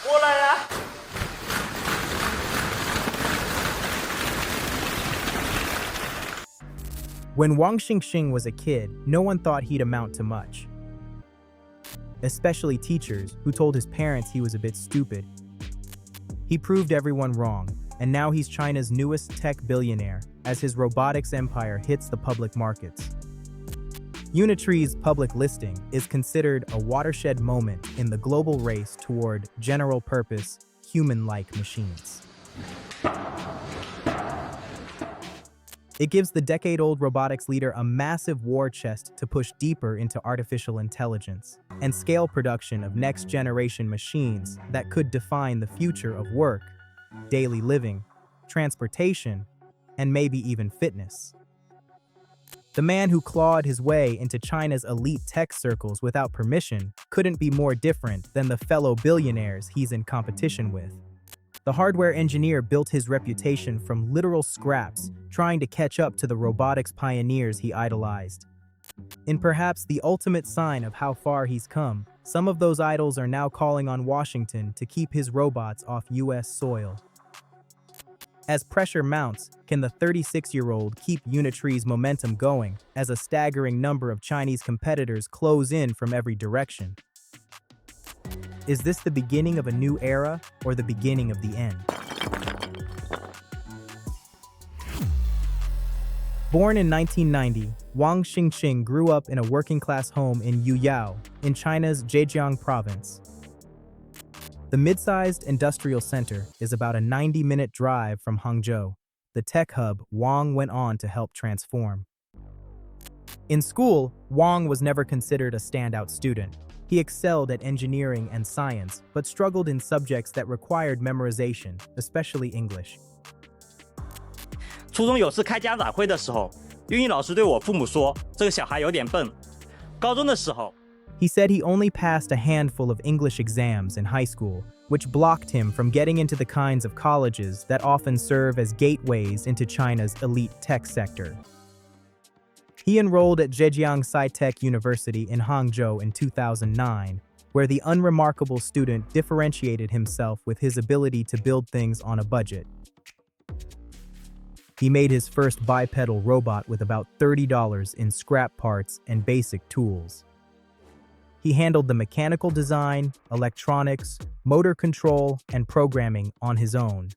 过来啦！ When Wang Xingxing was a kid, no one thought he'd amount to much. Especially teachers, who told his parents he was a bit stupid. He proved everyone wrong, and now he's China's newest tech billionaire as his robotics empire hits the public markets. Unitree's public listing is considered a watershed moment in the global race toward general-purpose, human-like machines. It gives the decade-old robotics leader a massive war chest to push deeper into artificial intelligence and scale production of next-generation machines that could define the future of work, daily living, transportation, and maybe even fitness. The man who clawed his way into China's elite tech circles without permission couldn't be more different than the fellow billionaires he's in competition with. The hardware engineer built his reputation from literal scraps, trying to catch up to the robotics pioneers he idolized. In perhaps the ultimate sign of how far he's come, some of those idols are now calling on Washington to keep his robots off US soil. As pressure mounts, can the 36-year-old keep Unitree's momentum going as a staggering number of Chinese competitors close in from every direction? Is this the beginning of a new era or the beginning of the end? Born in 1990, Wang Xingxing grew up in a working-class home in Yuyao, in China's Zhejiang province. The mid-sized industrial center is about a 90-minute drive from Hangzhou, the tech hub Wang went on to help transform. In school, Wang was never considered a standout student. He excelled at engineering and science, but struggled in subjects that required memorization, especially English. 初中有次开家长会的时候，英语老师对我父母说：“这个小孩有点笨。”高中的时候 He said he only passed a handful of English exams in high school, which blocked him from getting into the kinds of colleges that often serve as gateways into China's elite tech sector. He enrolled at Zhejiang Sci-Tech University in Hangzhou in 2009, where the unremarkable student differentiated himself with his ability to build things on a budget. He made his first bipedal robot with about $30 in scrap parts and basic tools. He handled the mechanical design, electronics, motor control, and programming on his own.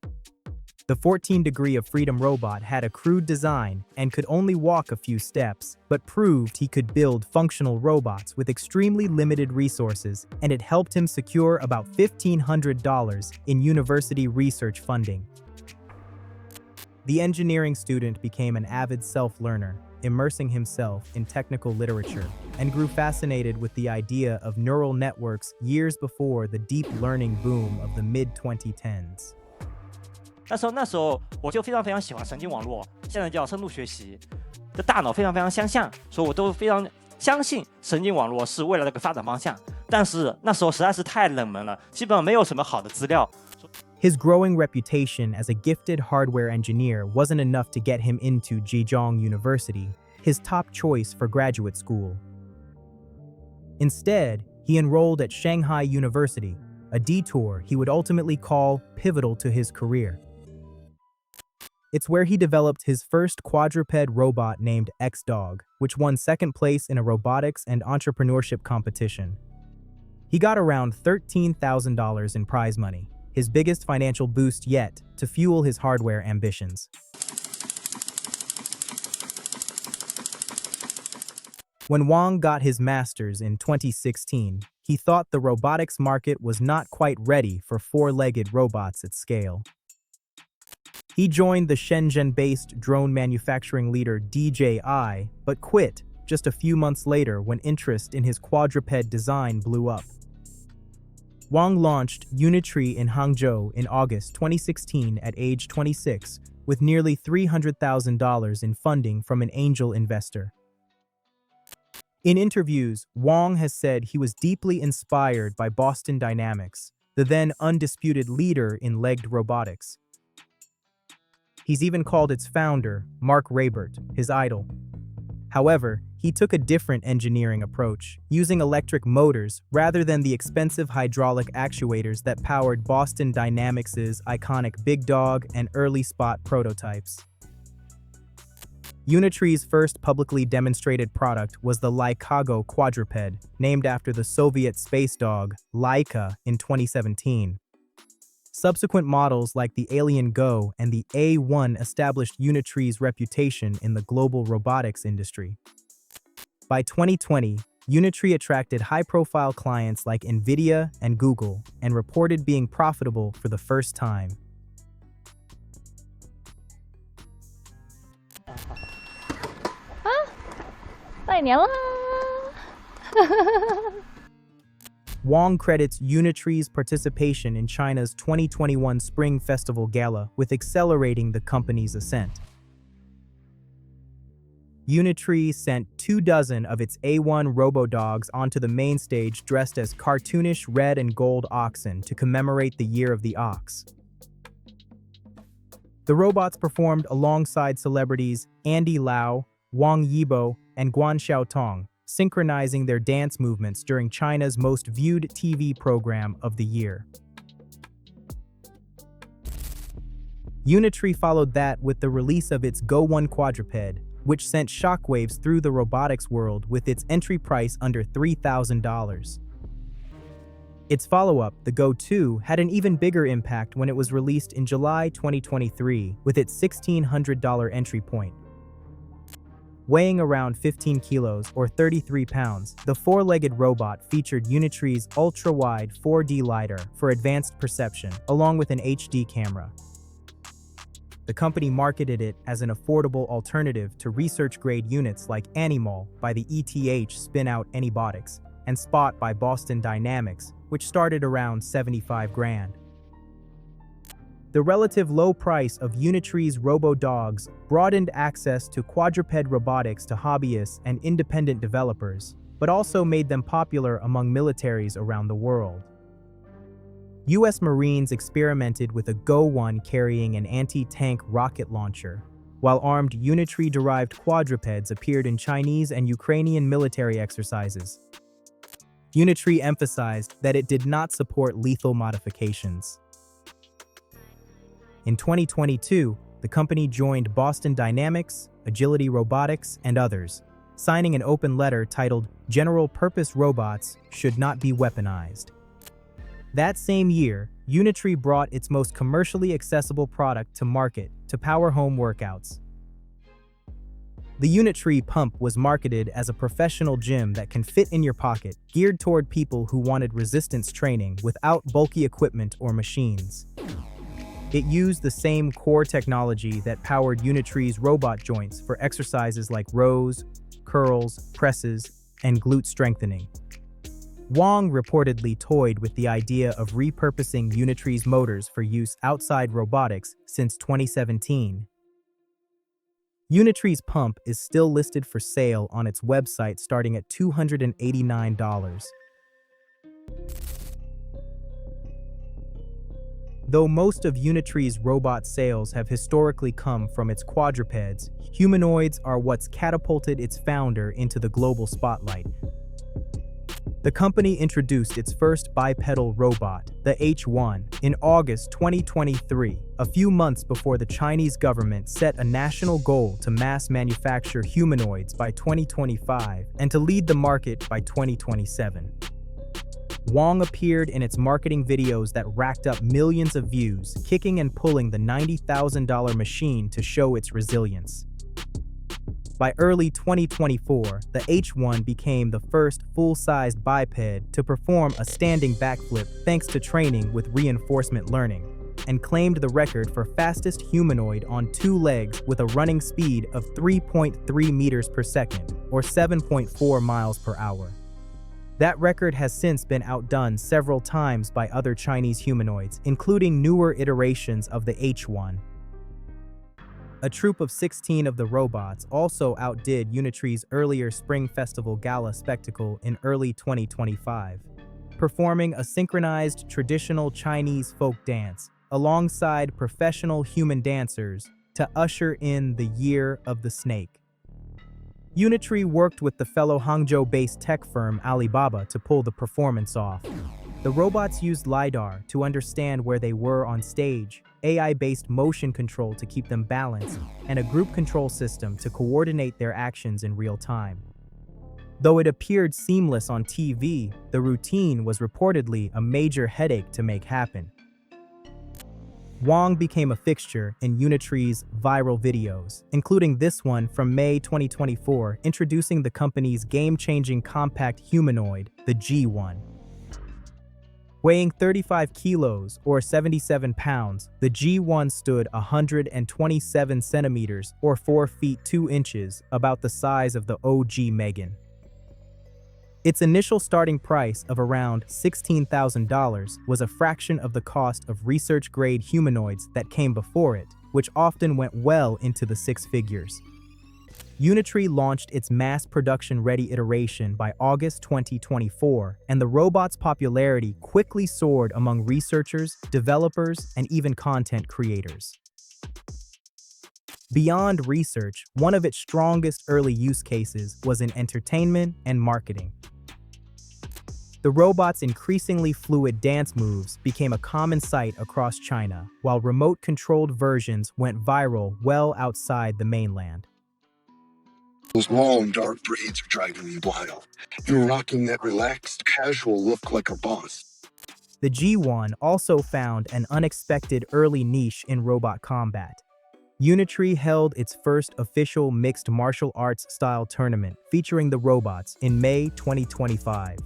The 14 Degree of Freedom robot had a crude design and could only walk a few steps, but proved he could build functional robots with extremely limited resources, and it helped him secure about $1,500 in university research funding. The engineering student became an avid self-learner, immersing himself in technical literature, and grew fascinated with the idea of neural networks years before the deep learning boom of the mid-2010s. 那时候我就非常喜欢神经网络，现在叫深度学习，的大脑非常相像，所以我都非常相信神经网络是未来的一个发展方向。但是那时候实在是太冷门了，基本上没有什么好的资料。His growing reputation as a gifted hardware engineer wasn't enough to get him into Zhejiang University, his top choice for graduate school. Instead, he enrolled at Shanghai University, a detour he would ultimately call pivotal to his career. It's where he developed his first quadruped robot named X-Dog, which won second place in a robotics and entrepreneurship competition. He got around $13,000 in prize money, his biggest financial boost yet, to fuel his hardware ambitions. When Wang got his master's in 2016, he thought the robotics market was not quite ready for four-legged robots at scale. He joined the Shenzhen-based drone manufacturing leader DJI, but quit just a few months later when interest in his quadruped design blew up. Wang launched Unitree in Hangzhou in August 2016 at age 26, with nearly $300,000 in funding from an angel investor. In interviews, Wang has said he was deeply inspired by Boston Dynamics, the then undisputed leader in legged robotics. He's even called its founder, Mark Raibert, his idol. However, he took a different engineering approach, using electric motors rather than the expensive hydraulic actuators that powered Boston Dynamics' iconic Big Dog and early Spot prototypes. Unitree's first publicly demonstrated product was the Laikago quadruped, named after the Soviet space dog, Laika, in 2017. Subsequent models like the Alien Go and the A1 established Unitree's reputation in the global robotics industry. By 2020, Unitree attracted high-profile clients like NVIDIA and Google and reported being profitable for the first time. Wang credits Unitree's participation in China's 2021 Spring Festival Gala with accelerating the company's ascent. Unitree sent 24 of its A1 robo-dogs onto the main stage dressed as cartoonish red and gold oxen to commemorate the Year of the Ox. The robots performed alongside celebrities Andy Lau, Wang Yibo, and Guan Xiaotong, synchronizing their dance movements during China's most viewed TV program of the year. Unitree followed that with the release of its Go 1 quadruped, which sent shockwaves through the robotics world with its entry price under $3,000. Its follow-up, the Go 2, had an even bigger impact when it was released in July 2023 with its $1,600 entry point. Weighing around 15 kilos or 33 pounds, the four-legged robot featured Unitree's ultra-wide 4D LiDAR for advanced perception, along with an HD camera. The company marketed it as an affordable alternative to research-grade units like Animal by the ETH spin-out Anybotics and Spot by Boston Dynamics, which started around $75,000. The relative low price of Unitree's robo-dogs broadened access to quadruped robotics to hobbyists and independent developers, but also made them popular among militaries around the world. U.S. Marines experimented with a Go 1 carrying an anti-tank rocket launcher, while armed Unitree-derived quadrupeds appeared in Chinese and Ukrainian military exercises. Unitree emphasized that it did not support lethal modifications. In 2022, the company joined Boston Dynamics, Agility Robotics, and others, signing an open letter titled "General Purpose Robots Should Not Be Weaponized." That same year, Unitree brought its most commercially accessible product to market to power home workouts. The Unitree Pump was marketed as a professional gym that can fit in your pocket, geared toward people who wanted resistance training without bulky equipment or machines. It used the same core technology that powered Unitree's robot joints for exercises like rows, curls, presses, and glute strengthening. Wang reportedly toyed with the idea of repurposing Unitree's motors for use outside robotics since 2017. Unitree's pump is still listed for sale on its website starting at $289. Though most of Unitree's robot sales have historically come from its quadrupeds, humanoids are what's catapulted its founder into the global spotlight. The company introduced its first bipedal robot, the H1, in August 2023, a few months before the Chinese government set a national goal to mass manufacture humanoids by 2025 and to lead the market by 2027. Wang appeared in its marketing videos that racked up millions of views, kicking and pulling the $90,000 machine to show its resilience. By early 2024, the H1 became the first full-sized biped to perform a standing backflip thanks to training with reinforcement learning, and claimed the record for fastest humanoid on two legs with a running speed of 3.3 meters per second, or 7.4 miles per hour. That record has since been outdone several times by other Chinese humanoids, including newer iterations of the H1. A troupe of 16 of the robots also outdid Unitree's earlier Spring Festival Gala spectacle in early 2025, performing a synchronized traditional Chinese folk dance alongside professional human dancers to usher in the Year of the Snake. Unitree worked with the fellow Hangzhou-based tech firm Alibaba to pull the performance off. The robots used LiDAR to understand where they were on stage, AI-based motion control to keep them balanced, and a group control system to coordinate their actions in real time. Though it appeared seamless on TV, the routine was reportedly a major headache to make happen. Wang became a fixture in Unitree's viral videos, including this one from May 2024 introducing the company's game-changing compact humanoid, the G1. Weighing 35 kilos or 77 pounds, the G1 stood 127 centimeters or 4 feet 2 inches, about the size of the OG Megan. Its initial starting price of around $16,000 was a fraction of the cost of research-grade humanoids that came before it, which often went well into the six figures. Unitree launched its mass production-ready iteration by August 2024, and the robot's popularity quickly soared among researchers, developers, and even content creators. Beyond research, one of its strongest early use cases was in entertainment and marketing. The robot's increasingly fluid dance moves became a common sight across China, while remote-controlled versions went viral well outside the mainland. Those long, dark braids are driving me wild. You're rocking that relaxed, casual look like a boss. The G1 also found an unexpected early niche in robot combat. Unitree held its first official mixed martial arts-style tournament featuring the robots in May 2025.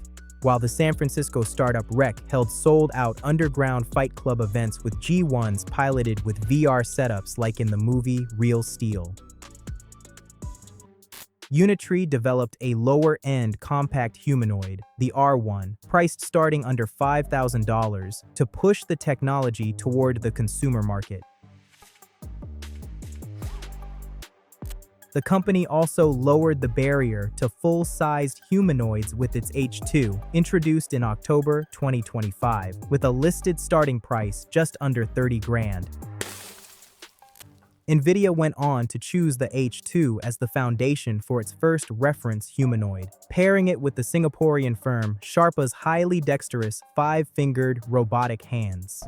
While the San Francisco startup Rec held sold-out underground fight club events with G1s piloted with VR setups like in the movie Real Steel. Unitree developed a lower-end compact humanoid, the R1, priced starting under $5,000, to push the technology toward the consumer market. The company also lowered the barrier to full-sized humanoids with its H2, introduced in October 2025, with a listed starting price just under $30,000. NVIDIA went on to choose the H2 as the foundation for its first reference humanoid, pairing it with the Singaporean firm Sharpa's highly dexterous 5-fingered robotic hands.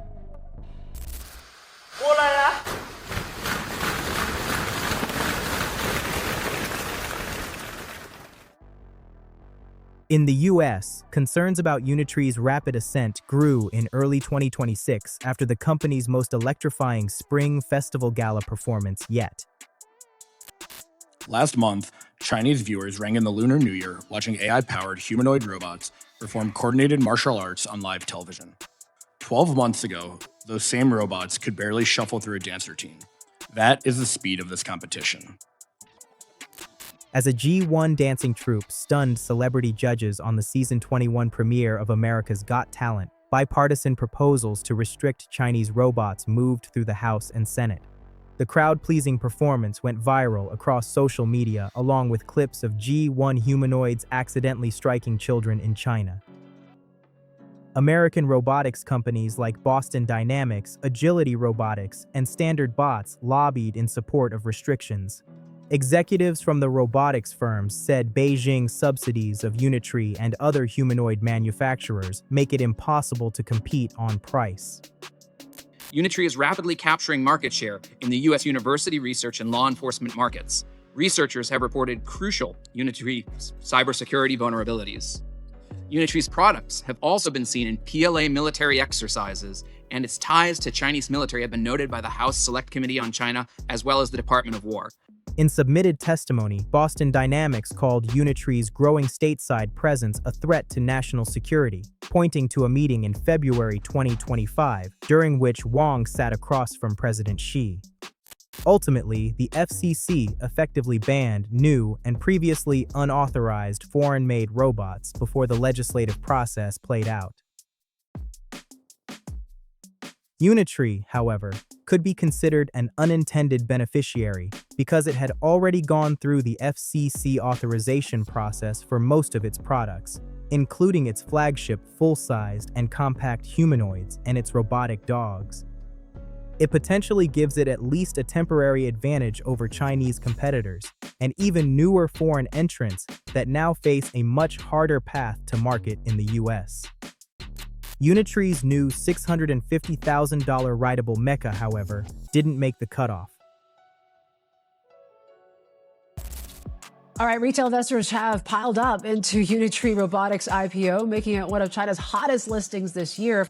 In the US, concerns about Unitree's rapid ascent grew in early 2026 after the company's most electrifying Spring Festival Gala performance yet. Last month, Chinese viewers rang in the Lunar New Year watching AI-powered humanoid robots perform coordinated martial arts on live television. 12 months ago, those same robots could barely shuffle through a dance routine. That is the speed of this competition. As a G1 dancing troupe stunned celebrity judges on the season 21 premiere of America's Got Talent, bipartisan proposals to restrict Chinese robots moved through the House and Senate. The crowd-pleasing performance went viral across social media along with clips of G1 humanoids accidentally striking children in China. American robotics companies like Boston Dynamics, Agility Robotics, and Standard Bots lobbied in support of restrictions. Executives from the robotics firms said Beijing subsidies of Unitree and other humanoid manufacturers make it impossible to compete on price. Unitree is rapidly capturing market share in the U.S. university research and law enforcement markets. Researchers have reported crucial Unitree cybersecurity vulnerabilities. Unitree's products have also been seen in PLA military exercises, and its ties to Chinese military have been noted by the House Select Committee on China as well as the Department of War. In submitted testimony, Boston Dynamics called Unitree's growing stateside presence a threat to national security, pointing to a meeting in February 2025, during which Wang sat across from President Xi. Ultimately, the FCC effectively banned new and previously unauthorized foreign-made robots before the legislative process played out. Unitree, however, could be considered an unintended beneficiary because it had already gone through the FCC authorization process for most of its products, including its flagship full-sized and compact humanoids and its robotic dogs. It potentially gives it at least a temporary advantage over Chinese competitors, and even newer foreign entrants that now face a much harder path to market in the US. Unitree's new $650,000 rideable mecha, however, didn't make the cutoff. All right, retail investors have piled up into Unitree Robotics IPO, making it one of China's hottest listings this year.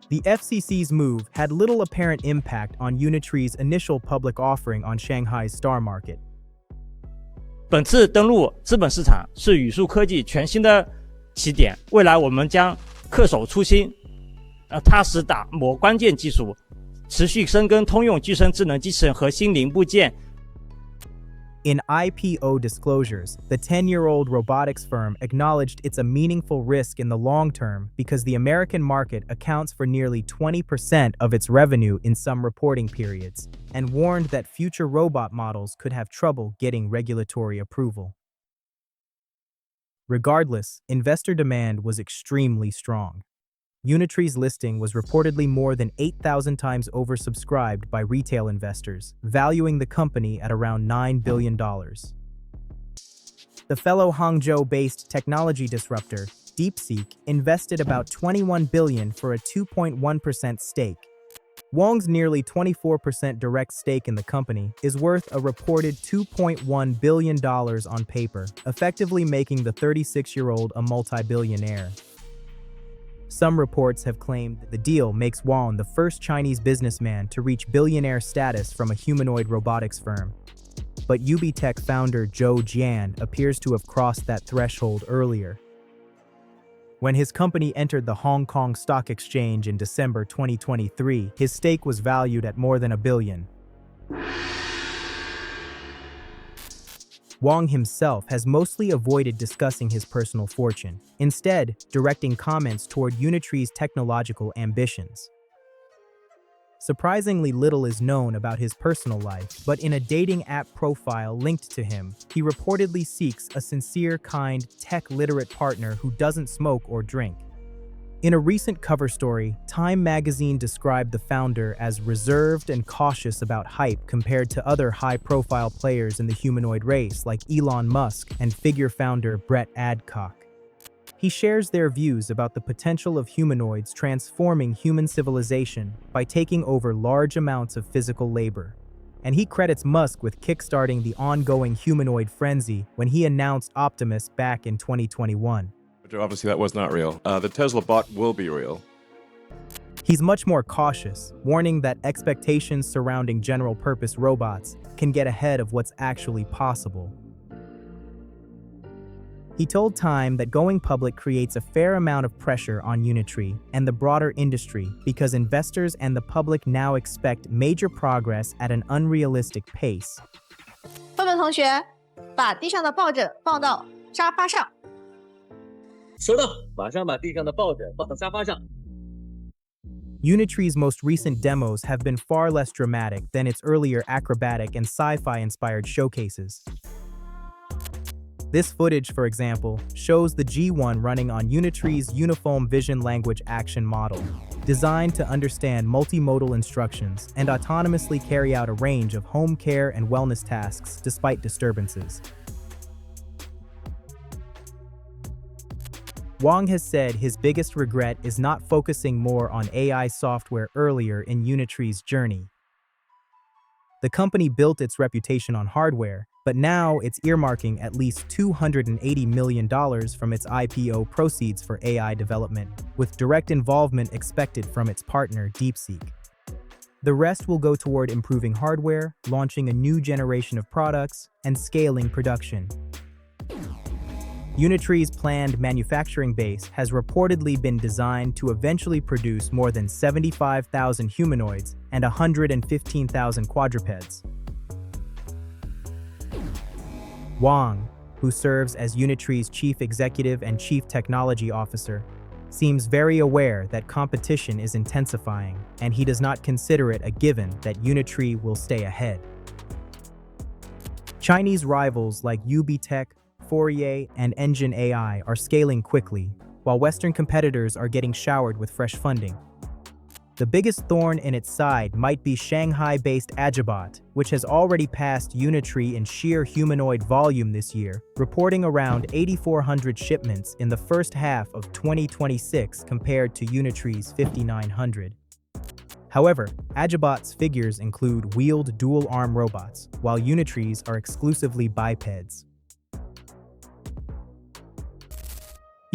The FCC's move had little apparent impact on Unitree's initial public offering on Shanghai's star market. 本次登陆资本市场是宇树科技全新的起点，未来我们将恪守初心，踏实打磨关键技术，持续深耕通用具身智能机器人核心零部件。In IPO disclosures, the 10-year-old robotics firm acknowledged it's a meaningful risk in the long term because the American market accounts for nearly 20% of its revenue in some reporting periods, and warned that future robot models could have trouble getting regulatory approval. Regardless, investor demand was extremely strong. Unitree's listing was reportedly more than 8,000 times oversubscribed by retail investors, valuing the company at around $9 billion. The fellow Hangzhou-based technology disruptor, DeepSeek, invested about $21 billion for a 2.1% stake. Wang's nearly 24% direct stake in the company is worth a reported $2.1 billion on paper, effectively making the 36-year-old a multi-billionaire. Some reports have claimed that the deal makes Wang the first Chinese businessman to reach billionaire status from a humanoid robotics firm. But UBTech founder Zhou Jian appears to have crossed that threshold earlier. When his company entered the Hong Kong Stock Exchange in December 2023, his stake was valued at more than $1 billion. Wang himself has mostly avoided discussing his personal fortune, instead directing comments toward Unitree's technological ambitions. Surprisingly little is known about his personal life, but in a dating app profile linked to him, he reportedly seeks a sincere, kind, tech-literate partner who doesn't smoke or drink. In a recent cover story, Time magazine described the founder as reserved and cautious about hype compared to other high-profile players in the humanoid race like Elon Musk and figure founder Brett Adcock. He shares their views about the potential of humanoids transforming human civilization by taking over large amounts of physical labor. And he credits Musk with kickstarting the ongoing humanoid frenzy when he announced Optimus back in 2021. Obviously, that was not real. The Tesla bot will be real. He's much more cautious, warning that expectations surrounding general-purpose robots can get ahead of what's actually possible. He told Time that going public creates a fair amount of pressure on Unitree and the broader industry because investors and the public now expect major progress at an unrealistic pace. 笨笨同学，把地上的抱枕放到沙发上。收到，马上把地上的抱枕放到沙发上。 Unitree's most recent demos have been far less dramatic than its earlier acrobatic and sci-fi-inspired showcases. This footage, for example, shows the G1 running on Unitree's Uniform Vision Language Action model, designed to understand multimodal instructions and autonomously carry out a range of home care and wellness tasks despite disturbances. Wang has said his biggest regret is not focusing more on AI software earlier in Unitree's journey. The company built its reputation on hardware, but now it's earmarking at least $280 million from its IPO proceeds for AI development, with direct involvement expected from its partner DeepSeek. The rest will go toward improving hardware, launching a new generation of products, and scaling production. Unitree's planned manufacturing base has reportedly been designed to eventually produce more than 75,000 humanoids and 115,000 quadrupeds. Wang, who serves as Unitree's chief executive and chief technology officer, seems very aware that competition is intensifying, and he does not consider it a given that Unitree will stay ahead. Chinese rivals like UBTech, Fourier, and Engine AI are scaling quickly, while Western competitors are getting showered with fresh funding. The biggest thorn in its side might be Shanghai-based Agibot, which has already passed Unitree in sheer humanoid volume this year, reporting around 8,400 shipments in the first half of 2026 compared to Unitree's 5,900. However, Agibot's figures include wheeled dual-arm robots, while Unitree's are exclusively bipeds.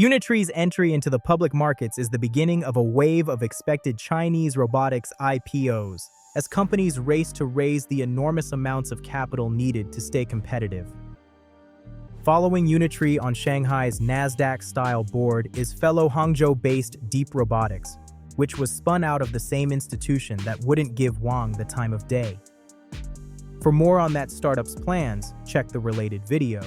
Unitree's entry into the public markets is the beginning of a wave of expected Chinese robotics IPOs, as companies race to raise the enormous amounts of capital needed to stay competitive. Following Unitree on Shanghai's NASDAQ-style board is fellow Hangzhou-based Deep Robotics, which was spun out of the same institution that wouldn't give Wang the time of day. For more on that startup's plans, check the related video.